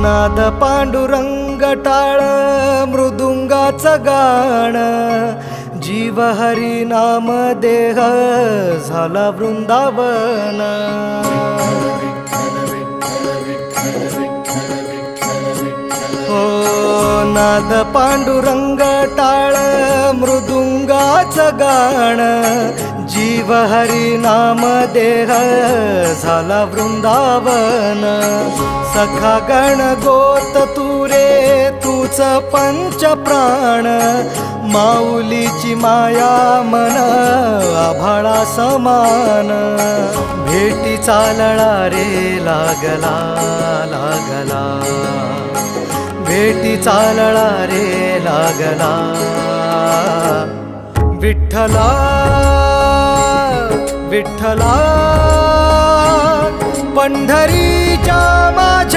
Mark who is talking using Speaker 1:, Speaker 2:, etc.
Speaker 1: नाद पांडुरंग टाळ मृदुंगाचं गाण, जीव हरी नाम देह झाला वृंदावन. हो नाद पांडुरंग टाळ मृदुंगाचं गाण, जीव हरी नाम देह झाला वृंदावन. सखा गण गोत तू रे तूच पंच प्राण, माऊलीची माया मन आभाळा समान. भेटी चालळा रे लागला लागला, भेटी चालळा रे लागला. विठ्ठला विठ्ठला पंढरीच्या माझ्या